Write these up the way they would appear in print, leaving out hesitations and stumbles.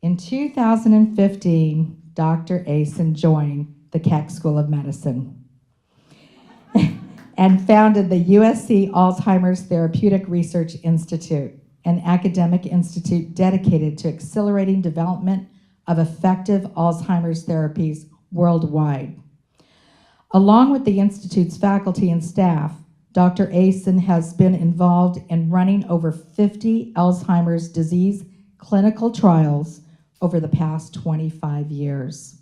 In 2015, Dr. Aisen joined the Keck School of Medicine and founded the USC Alzheimer's Therapeutic Research Institute, an academic institute dedicated to accelerating development of effective Alzheimer's therapies worldwide. Along with the Institute's faculty and staff, Dr. Aisen has been involved in running over 50 Alzheimer's disease clinical trials over the past 25 years.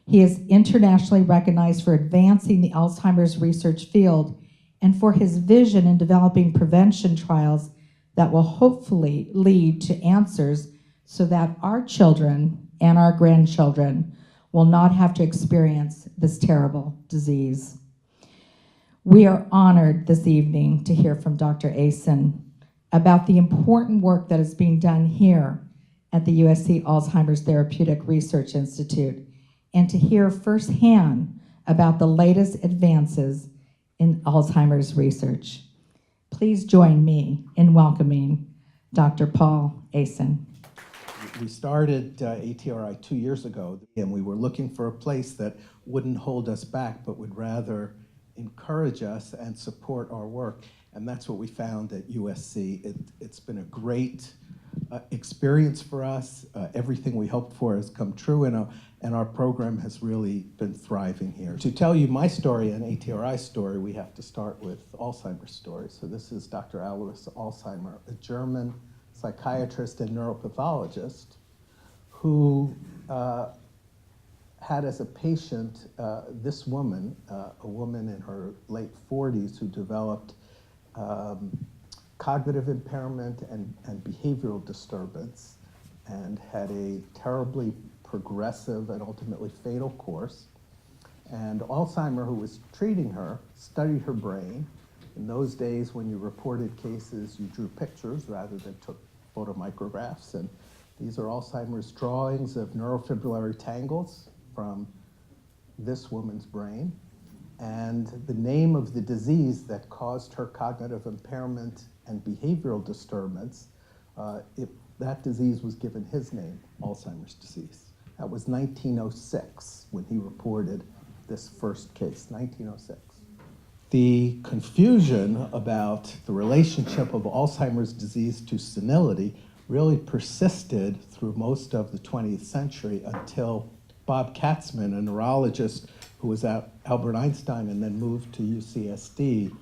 He is internationally recognized for advancing the Alzheimer's research field and for his vision in developing prevention trials that will hopefully lead to answers so that our children and our grandchildren will not have to experience this terrible disease. We are honored this evening to hear from Dr. Aisen about the important work that is being done here at the USC Alzheimer's Therapeutic Research Institute, and to hear firsthand about the latest advances in Alzheimer's research. Please join me in welcoming Dr. Paul Aisen. We started ATRI 2 years ago, and we were looking for a place that wouldn't hold us back, but would rather encourage us and support our work. And that's what we found at USC. It's been a great experience for us. Everything we hoped for has come true, and our program has really been thriving here. To tell you my story and ATRI's story, we have to start with Alzheimer's story. So this is Dr. Alois Alzheimer, a German psychiatrist and neuropathologist who had as a patient this woman, a woman in her late 40s who developed cognitive impairment and behavioral disturbance and had a terribly progressive and ultimately fatal course. And Alzheimer, who was treating her, studied her brain. In those days, when you reported cases, you drew pictures rather than took photomicrographs. And these are Alzheimer's drawings of neurofibrillary tangles from this woman's brain. And the name of the disease that caused her cognitive impairment and behavioral disturbance, that disease was given his name, Alzheimer's disease. That was 1906 when he reported this first case, 1906. The confusion about the relationship of Alzheimer's disease to senility really persisted through most of the 20th century until Bob Katzman, a neurologist who was at Albert Einstein and then moved to UCSD,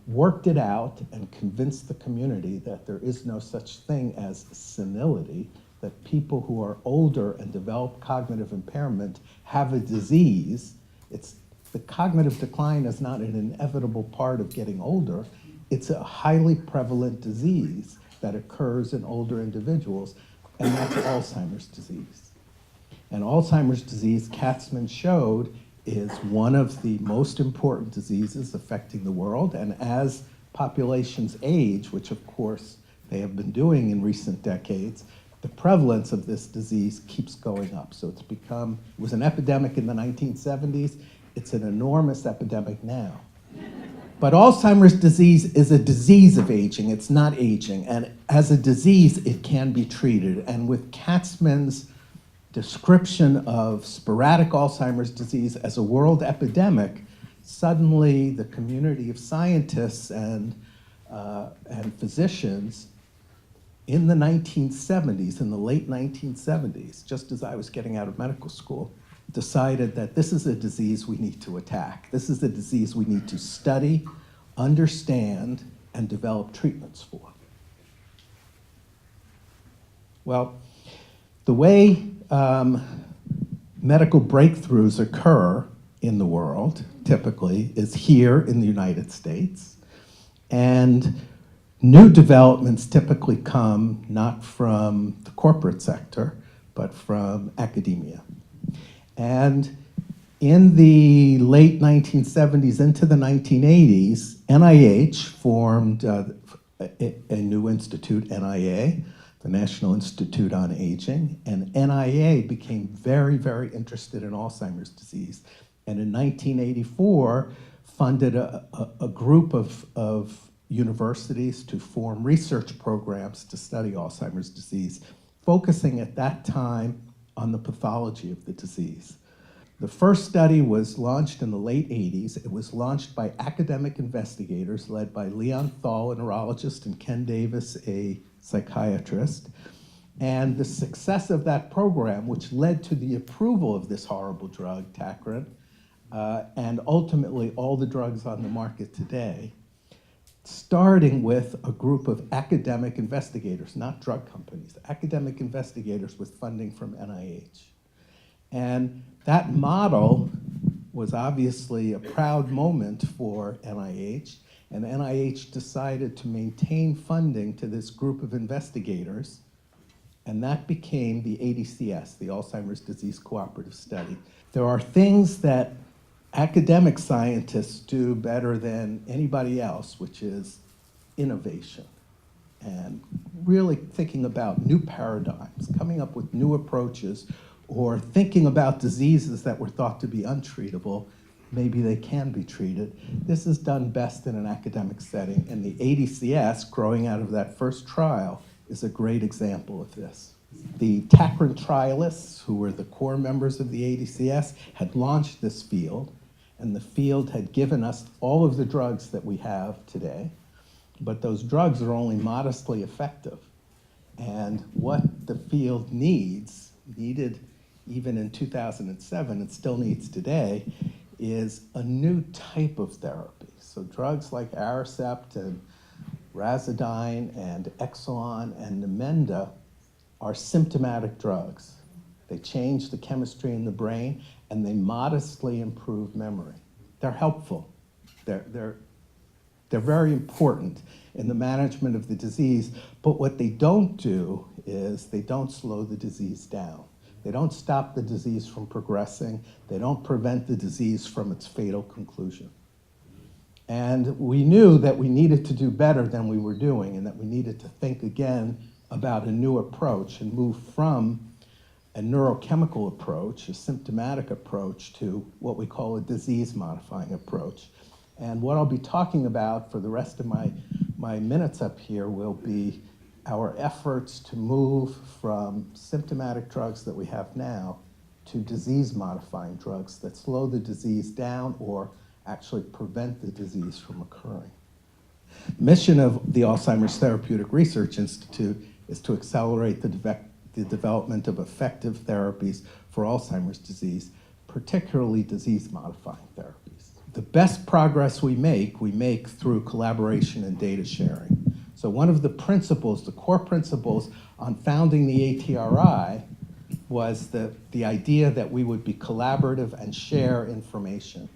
worked it out and convinced the community that there is no such thing as senility, that people who are older and develop cognitive impairment have a disease. The cognitive decline is not an inevitable part of getting older. It's a highly prevalent disease that occurs in older individuals, and that's Alzheimer's disease. And Alzheimer's disease, Katzman showed, is one of the most important diseases affecting the world. And as populations age, which of course they have been doing in recent decades, the prevalence of this disease keeps going up. So it was an epidemic in the 1970s. It's an enormous epidemic now. But Alzheimer's disease is a disease of aging. It's not aging. And as a disease, it can be treated. And with Katzman's description of sporadic Alzheimer's disease as a world epidemic, suddenly the community of scientists and physicians in the 1970s, in the late 1970s, just as I was getting out of medical school, decided that this is a disease we need to attack. This is a disease we need to study, understand, and develop treatments for. Well, the way medical breakthroughs occur in the world, typically, is here in the United States. And new developments typically come not from the corporate sector, but from academia. And in the late 1970s into the 1980s, NIH formed a new institute, NIA, the National Institute on Aging, and NIA became very, very interested in Alzheimer's disease. And in 1984, funded a group of universities to form research programs to study Alzheimer's disease. focusing at that time on the pathology of the disease. The first study was launched in the late 80s. It was launched by academic investigators led by Leon Thal, a neurologist, and Ken Davis, a psychiatrist. And the success of that program, which led to the approval of this horrible drug, Tacron, and ultimately all the drugs on the market today, starting with a group of academic investigators, not drug companies, academic investigators with funding from NIH. And that model was obviously a proud moment for NIH, and NIH decided to maintain funding to this group of investigators, and that became the ADCS, the Alzheimer's Disease Cooperative Study. There are things that academic scientists do better than anybody else, which is innovation and really thinking about new paradigms, coming up with new approaches, or thinking about diseases that were thought to be untreatable. Maybe they can be treated. This is done best in an academic setting, and the ADCS, growing out of that first trial, is a great example of this. The Tacron trialists, who were the core members of the ADCS, had launched this field, and the field had given us all of the drugs that we have today, but those drugs are only modestly effective. And what the field needed even in 2007, and still needs today, is a new type of therapy. So drugs like Aricept and Razodine and Exelon and Namenda are symptomatic drugs. They change the chemistry in the brain, and they modestly improve memory. They're helpful. They're very important in the management of the disease, but what they don't do is they don't slow the disease down. They don't stop the disease from progressing. They don't prevent the disease from its fatal conclusion. And we knew that we needed to do better than we were doing, and that we needed to think again about a new approach and move from a neurochemical approach, a symptomatic approach, to what we call a disease-modifying approach. And what I'll be talking about for the rest of my minutes up here will be our efforts to move from symptomatic drugs that we have now to disease-modifying drugs that slow the disease down or actually prevent the disease from occurring. The mission of the Alzheimer's Therapeutic Research Institute is to accelerate the development of effective therapies for Alzheimer's disease, particularly disease-modifying therapies. The best progress we make through collaboration and data sharing. So one of the principles, the core principles on founding the ATRI was the idea that we would be collaborative and share information.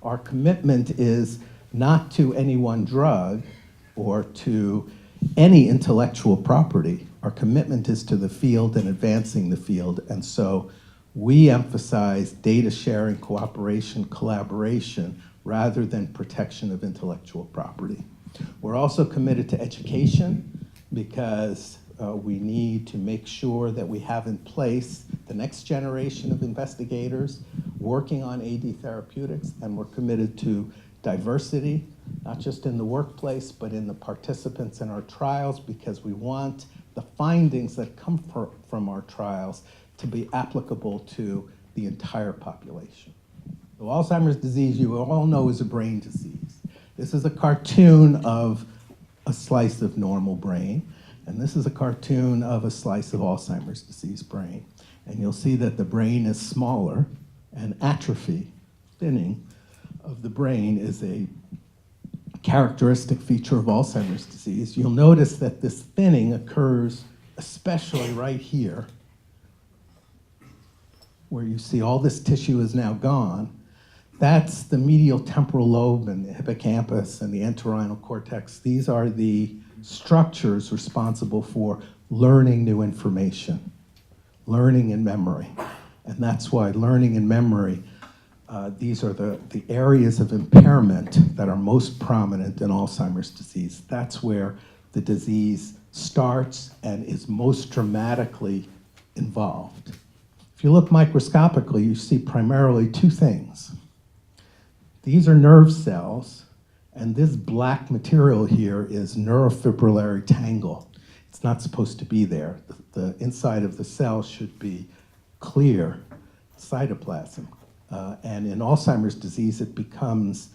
Our commitment is not to any one drug or to any intellectual property. Our commitment is to the field and advancing the field, and so we emphasize data sharing, cooperation, collaboration, rather than protection of intellectual property. We're also committed to education because we need to make sure that we have in place the next generation of investigators working on AD therapeutics, and we're committed to diversity, not just in the workplace, but in the participants in our trials, because we want the findings that come from our trials to be applicable to the entire population. So Alzheimer's disease, you all know, is a brain disease. This is a cartoon of a slice of normal brain, and this is a cartoon of a slice of Alzheimer's disease brain. And you'll see that the brain is smaller, and atrophy, thinning of the brain, is a characteristic feature of Alzheimer's disease. You'll notice that this thinning occurs especially right here, where you see all this tissue is now gone. That's the medial temporal lobe and the hippocampus and the entorhinal cortex. These are the structures responsible for learning new information, learning and memory. And that's why learning and memory, these are the areas of impairment that are most prominent in Alzheimer's disease. That's where the disease starts and is most dramatically involved. If you look microscopically, you see primarily two things. These are nerve cells, and this black material here is neurofibrillary tangle. It's not supposed to be there. The inside of the cell should be clear cytoplasm. And in Alzheimer's disease, it becomes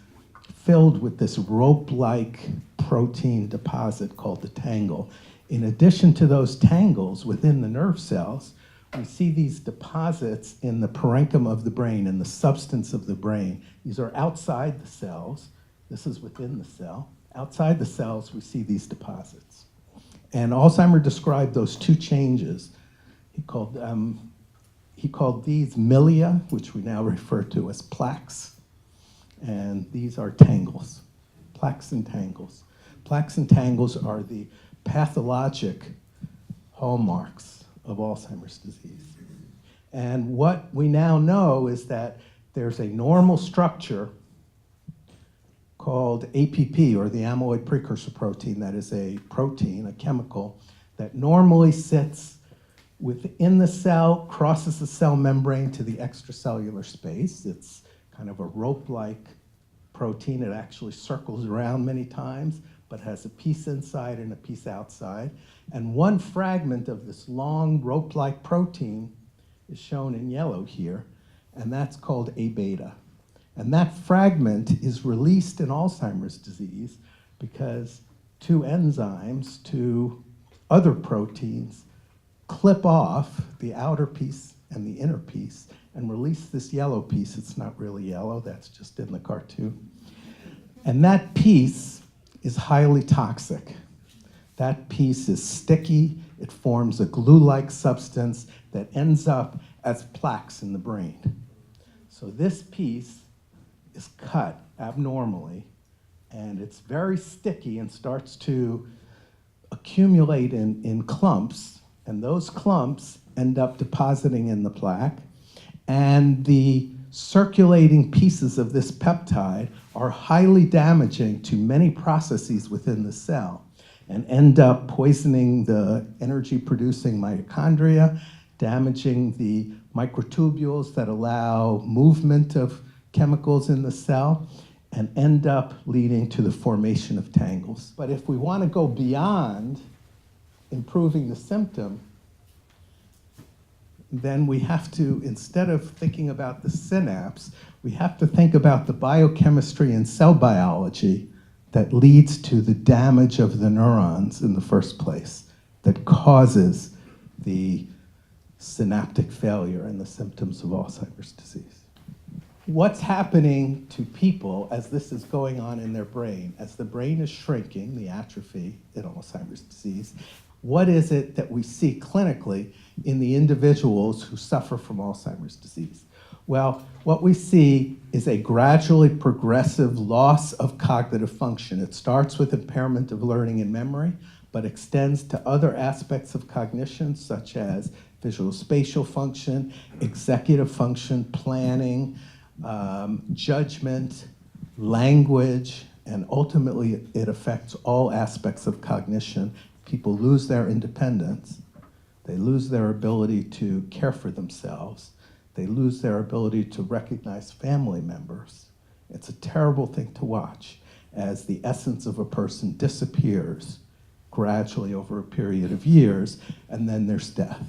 filled with this rope-like protein deposit called the tangle. In addition to those tangles within the nerve cells, we see these deposits in the parenchyma of the brain, in the substance of the brain. These are outside the cells. This is within the cell. Outside the cells, we see these deposits. And Alzheimer described those two changes. He called these milia, which we now refer to as plaques, and these are tangles, plaques and tangles. Plaques and tangles are the pathologic hallmarks of Alzheimer's disease. And what we now know is that there's a normal structure called APP, or the amyloid precursor protein, that is a protein, a chemical, that normally sits within the cell, crosses the cell membrane to the extracellular space. It's kind of a rope-like protein. It actually circles around many times, but has a piece inside and a piece outside. And one fragment of this long rope-like protein is shown in yellow here, and that's called A beta. And that fragment is released in Alzheimer's disease because two enzymes, two other proteins, clip off the outer piece and the inner piece and release this yellow piece. It's not really yellow, that's just in the cartoon. And that piece is highly toxic. That piece is sticky, it forms a glue-like substance that ends up as plaques in the brain. So this piece is cut abnormally, and it's very sticky and starts to accumulate in clumps, and those clumps end up depositing in the plaque, and the circulating pieces of this peptide are highly damaging to many processes within the cell and end up poisoning the energy-producing mitochondria, damaging the microtubules that allow movement of chemicals in the cell, and end up leading to the formation of tangles. But if we want to go beyond improving the symptom, then we have to, instead of thinking about the synapse, we have to think about the biochemistry and cell biology that leads to the damage of the neurons in the first place, that causes the synaptic failure and the symptoms of Alzheimer's disease. What's happening to people as this is going on in their brain? As the brain is shrinking, the atrophy in Alzheimer's disease, what is it that we see clinically in the individuals who suffer from Alzheimer's disease? Well, what we see is a gradually progressive loss of cognitive function. It starts with impairment of learning and memory, but extends to other aspects of cognition, such as visual spatial function, executive function, planning, judgment, language, and ultimately it affects all aspects of cognition. People lose their independence. They lose their ability to care for themselves. They lose their ability to recognize family members. It's a terrible thing to watch as the essence of a person disappears gradually over a period of years, and then there's death.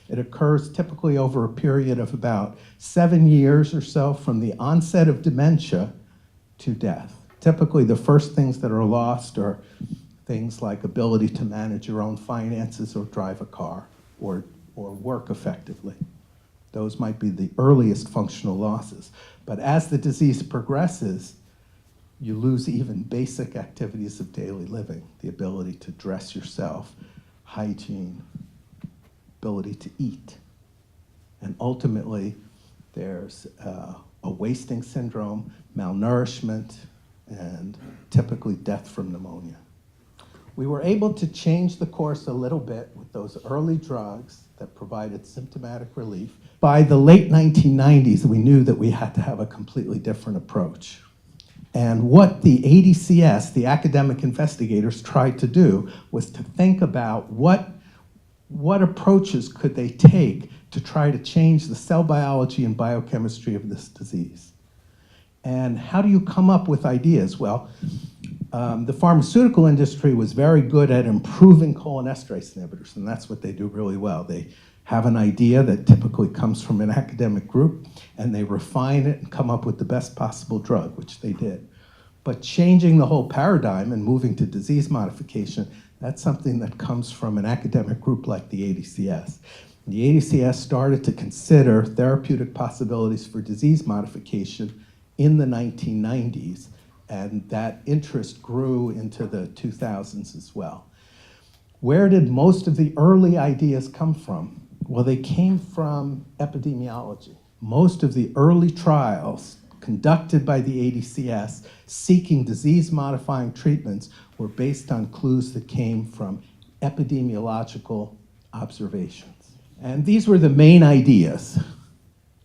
It occurs typically over a period of about 7 years or so from the onset of dementia to death. Typically, the first things that are lost are things like ability to manage your own finances or drive a car or work effectively. Those might be the earliest functional losses. But as the disease progresses, you lose even basic activities of daily living, the ability to dress yourself, hygiene, ability to eat. And ultimately, there's a wasting syndrome, malnourishment, and typically death from pneumonia. We were able to change the course a little bit with those early drugs that provided symptomatic relief. By the late 1990s, we knew that we had to have a completely different approach. And what the ADCS, the academic investigators, tried to do was to think about what approaches could they take to try to change the cell biology and biochemistry of this disease. And how do you come up with ideas? Well, The pharmaceutical industry was very good at improving cholinesterase inhibitors, and that's what they do really well. They have an idea that typically comes from an academic group, and they refine it and come up with the best possible drug, which they did. But changing the whole paradigm and moving to disease modification, that's something that comes from an academic group like the ADCS. The ADCS started to consider therapeutic possibilities for disease modification in the 1990s, and that interest grew into the 2000s as well. Where did most of the early ideas come from? Well, they came from epidemiology. Most of the early trials conducted by the ADCS seeking disease-modifying treatments were based on clues that came from epidemiological observations. And these were the main ideas.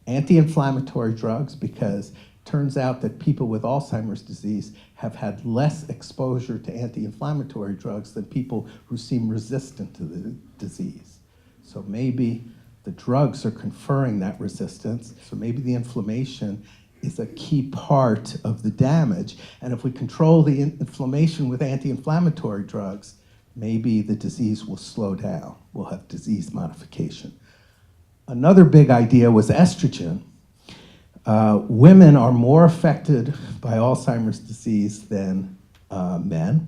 Anti-inflammatory drugs, because it turns out that people with Alzheimer's disease have had less exposure to anti-inflammatory drugs than people who seem resistant to the disease. So maybe the drugs are conferring that resistance, so maybe the inflammation is a key part of the damage. And if we control the inflammation with anti-inflammatory drugs, maybe the disease will slow down. We'll have disease modification. Another big idea was estrogen. Women are more affected by Alzheimer's disease than men.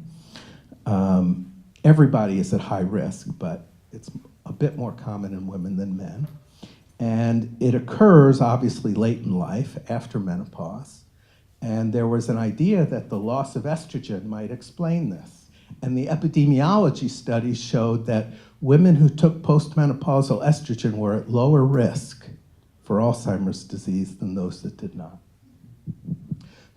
Everybody is at high risk, but it's a bit more common in women than men. And it occurs, obviously, late in life, after menopause. And there was an idea that the loss of estrogen might explain this. And the epidemiology studies showed that women who took postmenopausal estrogen were at lower risk for Alzheimer's disease than those that did not.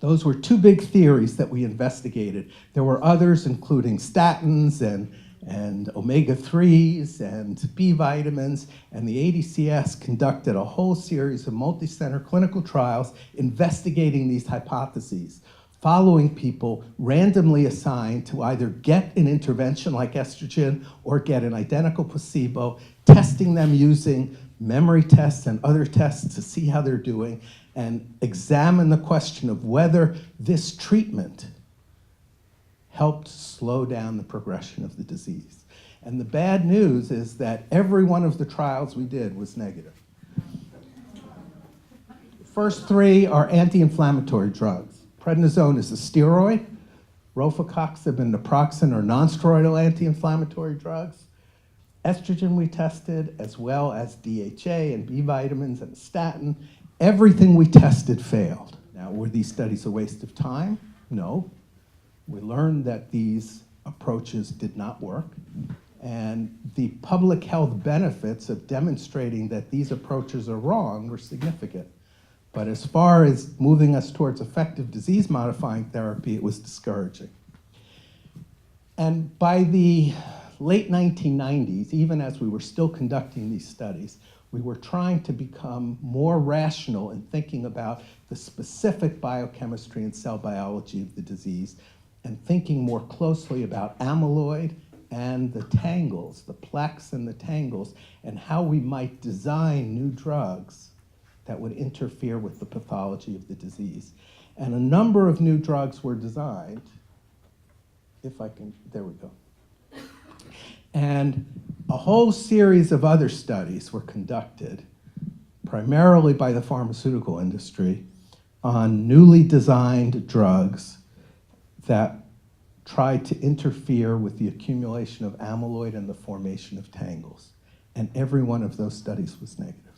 Those were two big theories that we investigated. There were others, including statins and omega-3s and B vitamins, and the ADCS conducted a whole series of multi-center clinical trials investigating these hypotheses, following people randomly assigned to either get an intervention like estrogen or get an identical placebo, testing them using memory tests and other tests to see how they're doing, and examine the question of whether this treatment helped slow down the progression of the disease. And the bad news is that every one of the trials we did was negative. The first three are anti-inflammatory drugs. Prednisone is a steroid. Rofecoxib and naproxen are non-steroidal anti-inflammatory drugs. Estrogen we tested, as well as DHA and B vitamins and statin. Everything we tested failed. Now, were these studies a waste of time? No. We learned that these approaches did not work, and the public health benefits of demonstrating that these approaches are wrong were significant. But as far as moving us towards effective disease-modifying therapy, it was discouraging. And by the late 1990s, even as we were still conducting these studies, we were trying to become more rational in thinking about the specific biochemistry and cell biology of the disease, and thinking more closely about amyloid and the tangles, the plaques and the tangles, and how we might design new drugs that would interfere with the pathology of the disease. And a number of new drugs were designed. If I can, there we go. And a whole series of other studies were conducted, primarily by the pharmaceutical industry, on newly designed drugs that tried to interfere with the accumulation of amyloid and the formation of tangles. And every one of those studies was negative.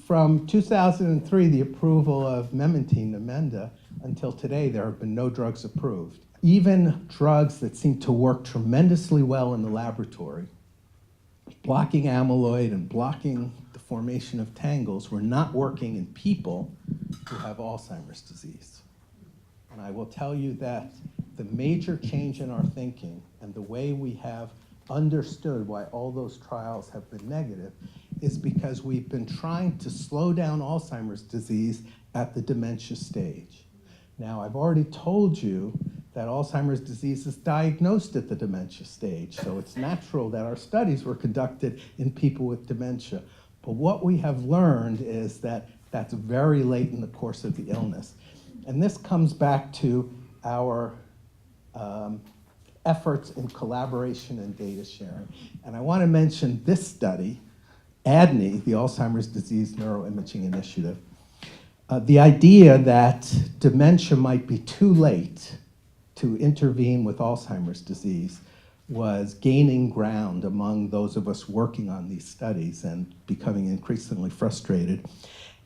From 2003, the approval of memantine, Namenda, until today, there have been no drugs approved. Even drugs that seem to work tremendously well in the laboratory, blocking amyloid and blocking the formation of tangles, were not working in people who have Alzheimer's disease. And I will tell you that the major change in our thinking and the way we have understood why all those trials have been negative is because we've been trying to slow down Alzheimer's disease at the dementia stage. Now, I've already told you that Alzheimer's disease is diagnosed at the dementia stage, so it's natural that our studies were conducted in people with dementia. But what we have learned is that that's very late in the course of the illness. And this comes back to our efforts in collaboration and data sharing. And I want to mention this study, ADNI, the Alzheimer's Disease Neuroimaging Initiative. The idea that dementia might be too late to intervene with Alzheimer's disease was gaining ground among those of us working on these studies and becoming increasingly frustrated.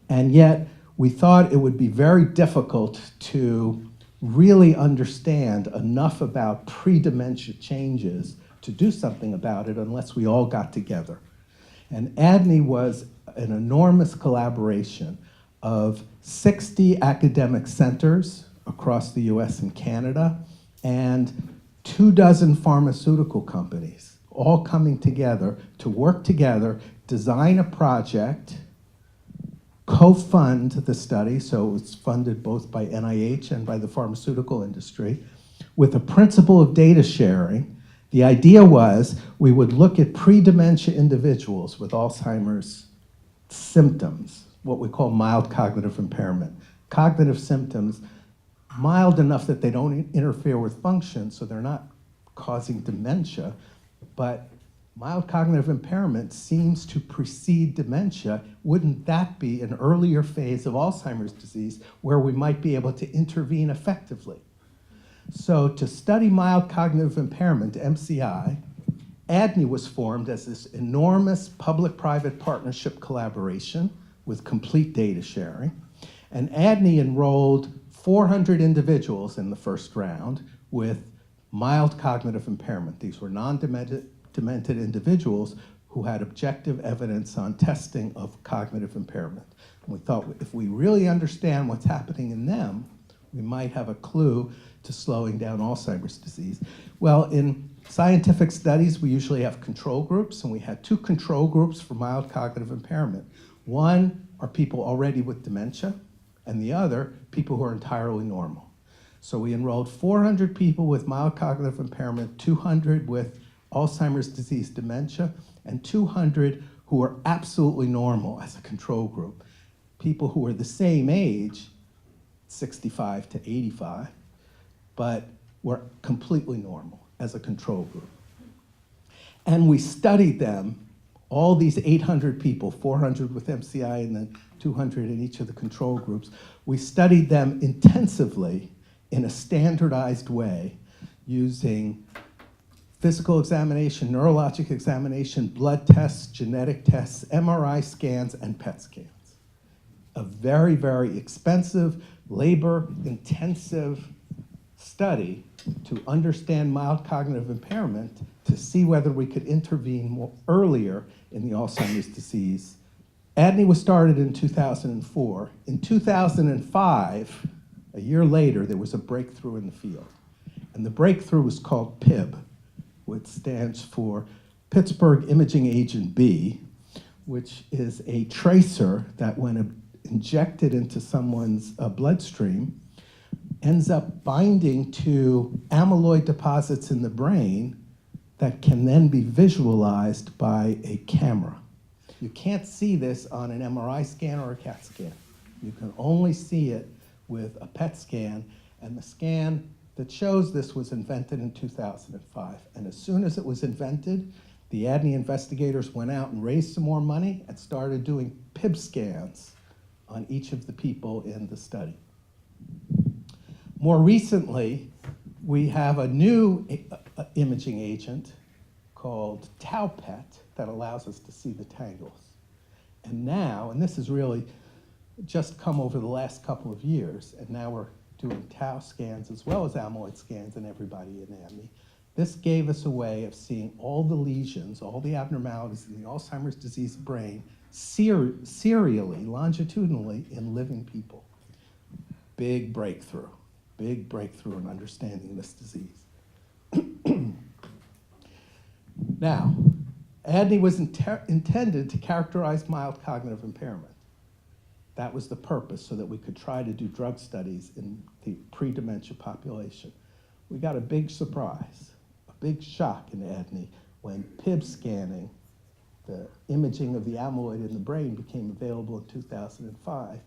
And yet, we thought it would be very difficult to really understand enough about pre-dementia changes to do something about it unless we all got together. And ADNI was an enormous collaboration of 60 academic centers across the US and Canada, and 24 pharmaceutical companies, all coming together to work together, design a project, co-fund the study, so it was funded both by NIH and by the pharmaceutical industry, with a principle of data sharing. The idea was we would look at pre-dementia individuals with Alzheimer's symptoms, what we call mild cognitive impairment. Cognitive symptoms, mild enough that they don't interfere with function, so they're not causing dementia, but mild cognitive impairment seems to precede dementia. Wouldn't that be an earlier phase of Alzheimer's disease where we might be able to intervene effectively? So to study mild cognitive impairment, MCI, ADNI was formed as this enormous public-private partnership collaboration with complete data sharing. And ADNI enrolled 400 individuals in the first round with mild cognitive impairment. These were non-demented individuals who had objective evidence on testing of cognitive impairment. And we thought if we really understand what's happening in them, we might have a clue to slowing down Alzheimer's disease. Well, in scientific studies, we usually have control groups, and we had 2 control groups for mild cognitive impairment. One are people already with dementia, and the other, people who are entirely normal. So we enrolled 400 people with mild cognitive impairment, 200 with Alzheimer's disease dementia, and 200 who were absolutely normal as a control group. People who were the same age, 65 to 85, but were completely normal as a control group. And we studied them, all these 800 people, 400 with MCI and then 200 in each of the control groups. We studied them intensively in a standardized way using physical examination, neurologic examination, blood tests, genetic tests, MRI scans, and PET scans. A very, very expensive, labor-intensive study to understand mild cognitive impairment to see whether we could intervene more earlier in the Alzheimer's disease. ADNI was started in 2004. In 2005, a year later, there was a breakthrough in the field. And the breakthrough was called PIB, which stands for Pittsburgh Imaging Agent B, which is a tracer that when injected into someone's bloodstream, ends up binding to amyloid deposits in the brain that can then be visualized by a camera. You can't see this on an MRI scan or a CAT scan. You can only see it with a PET scan, and the scan that shows this was invented in 2005. And as soon as it was invented, the ADNI investigators went out and raised some more money and started doing PIB scans on each of the people in the study. More recently, we have a new imaging agent called tau PET that allows us to see the tangles. And now, and this has really just come over the last couple of years, and now we're doing tau scans as well as amyloid scans in everybody in ADNI. This gave us a way of seeing all the lesions, all the abnormalities in the Alzheimer's disease brain serially, longitudinally in living people. Big breakthrough in understanding this disease. Now, ADNI was intended to characterize mild cognitive impairment. That was the purpose, so that we could try to do drug studies in the pre-dementia population. We got a big surprise, a big shock in ADNI when PIB scanning, the imaging of the amyloid in the brain, became available in 2005.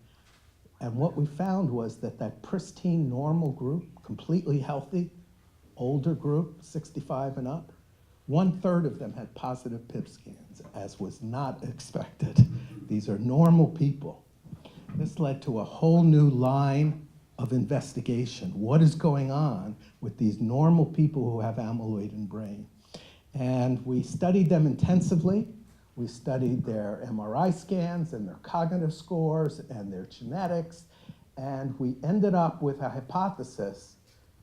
And what we found was that that pristine normal group, completely healthy, older group, 65 and up, 1/3 of them had positive PIP scans, as was not expected. These are normal people. This led to a whole new line of investigation. What is going on with these normal people who have amyloid in brain? And we studied them intensively. We studied their MRI scans and their cognitive scores and their genetics, and we ended up with a hypothesis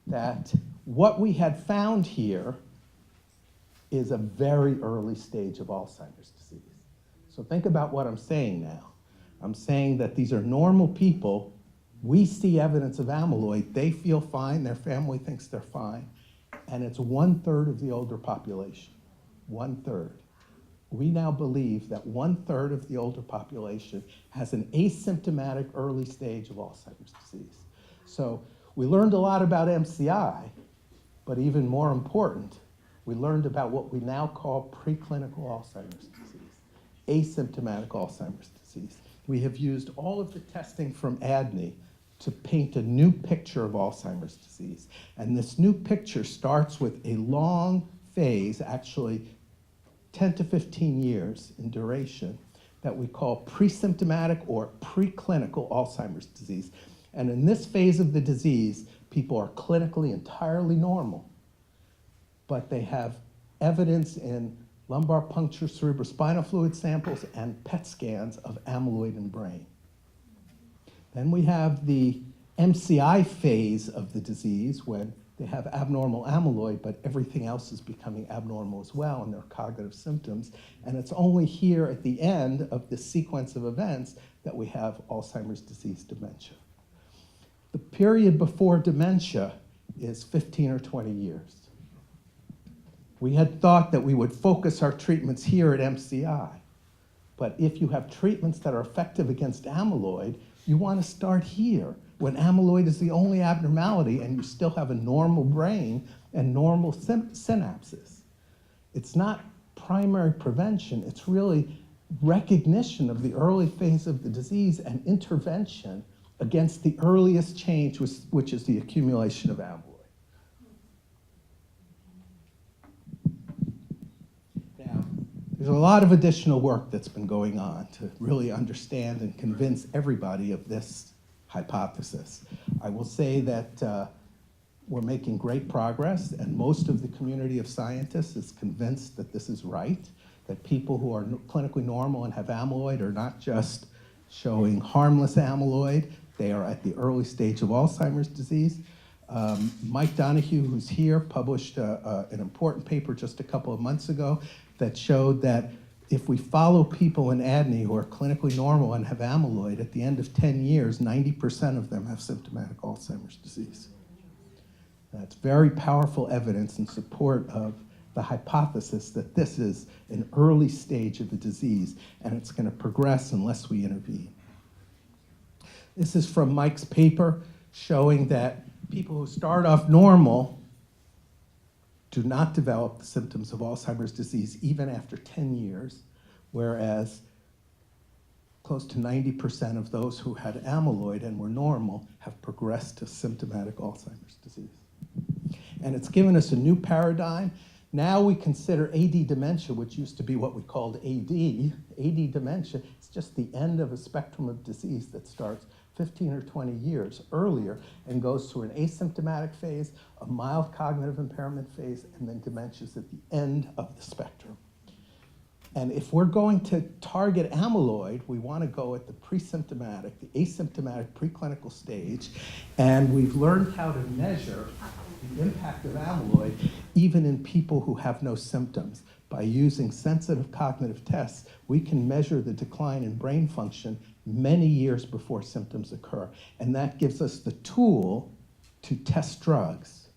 that what we had found here is a very early stage of Alzheimer's disease. So think about what I'm saying now. I'm saying that these are normal people. We see evidence of amyloid. They feel fine. Their family thinks they're fine. And it's 1/3 of the older population. 1/3. We now believe that 1/3 of the older population has an asymptomatic early stage of Alzheimer's disease. So we learned a lot about MCI, but even more important, we learned about what we now call preclinical Alzheimer's disease, asymptomatic Alzheimer's disease. We have used all of the testing from ADNI to paint a new picture of Alzheimer's disease. And this new picture starts with a long phase, actually 10 to 15 years in duration, that we call pre-symptomatic or preclinical Alzheimer's disease. And in this phase of the disease, people are clinically entirely normal, but they have evidence in lumbar puncture, cerebrospinal fluid samples, and PET scans of amyloid in brain. Then we have the MCI phase of the disease when they have abnormal amyloid, but everything else is becoming abnormal as well, and their cognitive symptoms. And it's only here at the end of this sequence of events that we have Alzheimer's disease dementia. The period before dementia is 15 or 20 years. We had thought that we would focus our treatments here at MCI, but if you have treatments that are effective against amyloid, you want to start here when amyloid is the only abnormality and you still have a normal brain and normal synapses. It's not primary prevention, it's really recognition of the early phase of the disease and intervention against the earliest change, which is the accumulation of amyloid. Now, there's a lot of additional work that's been going on to really understand and convince everybody of this hypothesis. I will say that we're making great progress, and most of the community of scientists is convinced that this is right, that people who are clinically normal and have amyloid are not just showing harmless amyloid, they are at the early stage of Alzheimer's disease. Mike Donohue, who's here, published an important paper just a couple of months ago that showed that if we follow people in ADNI who are clinically normal and have amyloid, at the end of 10 years, 90% of them have symptomatic Alzheimer's disease. That's very powerful evidence in support of the hypothesis that this is an early stage of the disease and it's going to progress unless we intervene. This is from Mike's paper showing that people who start off normal do not develop the symptoms of Alzheimer's disease even after 10 years, whereas close to 90% of those who had amyloid and were normal have progressed to symptomatic Alzheimer's disease. And it's given us a new paradigm. Now we consider AD dementia, which used to be what we called AD dementia. It's just the end of a spectrum of disease that starts 15 or 20 years earlier and goes through an asymptomatic phase, a mild cognitive impairment phase, and then dementia's at the end of the spectrum. And if we're going to target amyloid, we want to go at the pre-symptomatic, the asymptomatic preclinical stage, and we've learned how to measure the impact of amyloid even in people who have no symptoms. By using sensitive cognitive tests, we can measure the decline in brain function many years before symptoms occur. And that gives us the tool to test drugs.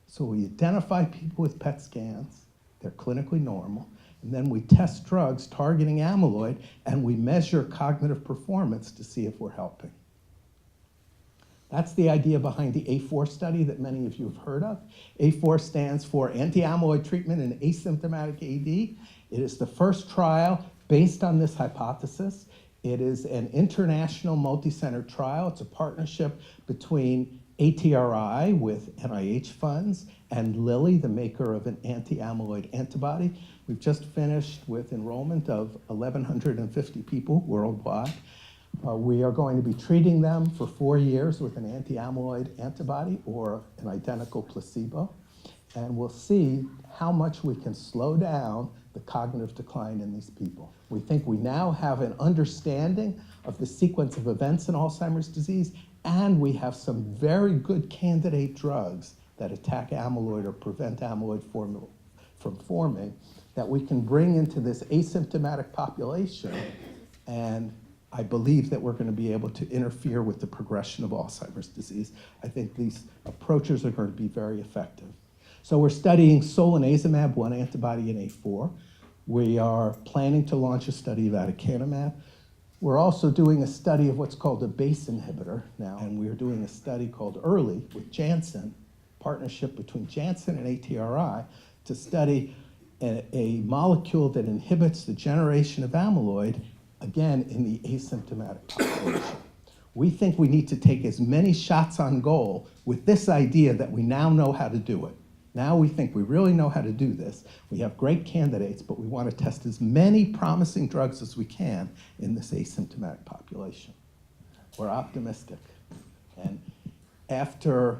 So we identify people with PET scans, they're clinically normal, and then we test drugs targeting amyloid, and we measure cognitive performance to see if we're helping. That's the idea behind the A4 study that many of you have heard of. A4 stands for anti-amyloid treatment in asymptomatic AD. It is the first trial based on this hypothesis. It is an international multi-center trial. It's a partnership between ATRI with NIH funds and Lilly, the maker of an anti-amyloid antibody. We've just finished with enrollment of 1,150 people worldwide. We are going to be treating them for 4 years with an anti-amyloid antibody or an identical placebo. And we'll see how much we can slow down the cognitive decline in these people. We think we now have an understanding of the sequence of events in Alzheimer's disease, and we have some very good candidate drugs that attack amyloid or prevent amyloid from forming that we can bring into this asymptomatic population, and I believe that we're going to be able to interfere with the progression of Alzheimer's disease. I think these approaches are going to be very effective. So we're studying solanezumab, one antibody in A4. We are planning to launch a study of aducanumab. We're also doing a study of what's called a BACE inhibitor now, and we're doing a study called EARLY with Janssen, partnership between Janssen and ATRI, to study a molecule that inhibits the generation of amyloid, again, in the asymptomatic population. We think we need to take as many shots on goal with this idea that we now know how to do it. Now we think we really know how to do this. We have great candidates, but we want to test as many promising drugs as we can in this asymptomatic population. We're optimistic. And after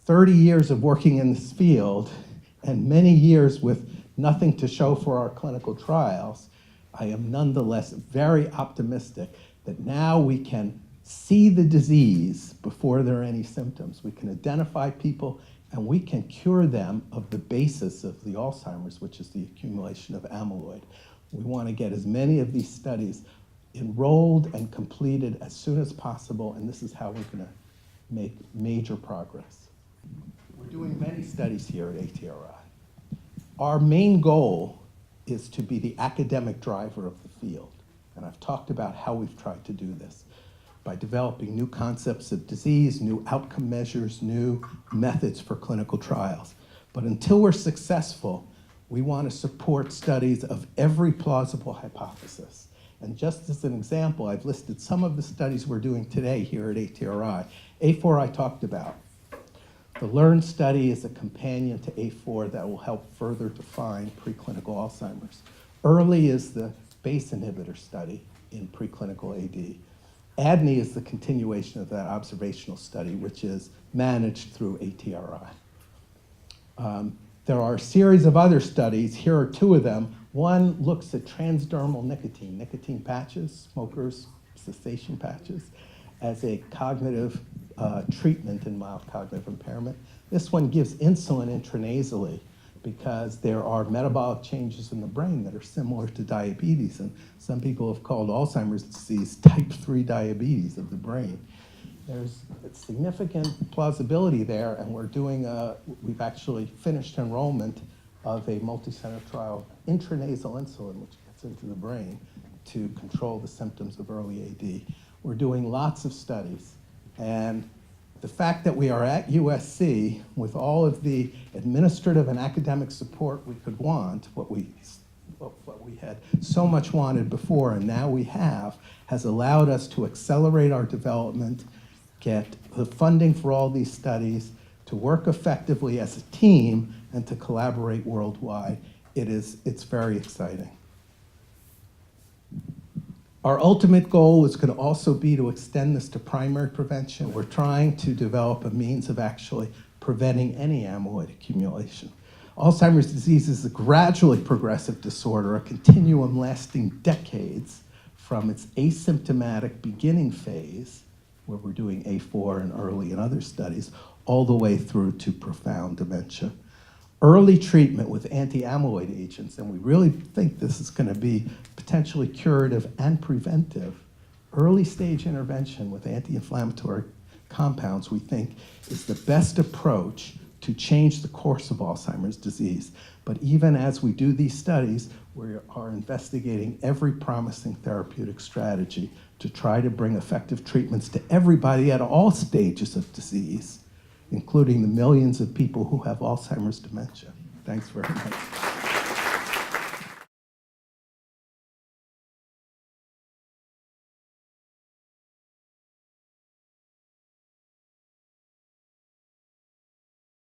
30 years of working in this field and many years with nothing to show for our clinical trials, I am nonetheless very optimistic that now we can see the disease before there are any symptoms. We can identify people and we can cure them of the basis of the Alzheimer's, which is the accumulation of amyloid. We want to get as many of these studies enrolled and completed as soon as possible, and this is how we're going to make major progress. We're doing many studies here at ATRI. Our main goal is to be the academic driver of the field, and I've talked about how we've tried to do this by developing new concepts of disease, new outcome measures, new methods for clinical trials. But until we're successful, we want to support studies of every plausible hypothesis. And just as an example, I've listed some of the studies we're doing today here at ATRI. A4 I talked about. The LEARN study is a companion to A4 that will help further define preclinical Alzheimer's. EARLY is the BACE inhibitor study in preclinical AD. ADNI is the continuation of that observational study, which is managed through ATRI. There are a series of other studies. Here are two of them. One looks at transdermal nicotine patches, smokers' cessation patches, as a cognitive treatment in mild cognitive impairment. This one gives insulin intranasally because there are metabolic changes in the brain that are similar to diabetes, and some people have called Alzheimer's disease type 3 diabetes of the brain. There's significant plausibility there, and we've actually finished enrollment of a multi-center trial of intranasal insulin, which gets into the brain to control the symptoms of early AD. We're doing lots of studies, and the fact that we are at USC with all of the administrative and academic support we could want, what we had so much wanted before and now we have, has allowed us to accelerate our development, get the funding for all these studies, to work effectively as a team, and to collaborate worldwide. It's very exciting. Our ultimate goal is going to also be to extend this to primary prevention. We're trying to develop a means of actually preventing any amyloid accumulation. Alzheimer's disease is a gradually progressive disorder, a continuum lasting decades from its asymptomatic beginning phase, where we're doing A4 and EARLY and other studies, all the way through to profound dementia. Early treatment with anti-amyloid agents, and we really think this is going to be potentially curative and preventive. Early stage intervention with anti-inflammatory compounds, we think, is the best approach to change the course of Alzheimer's disease. But even as we do these studies, we are investigating every promising therapeutic strategy to try to bring effective treatments to everybody at all stages of disease, including the millions of people who have Alzheimer's dementia. Thanks very much.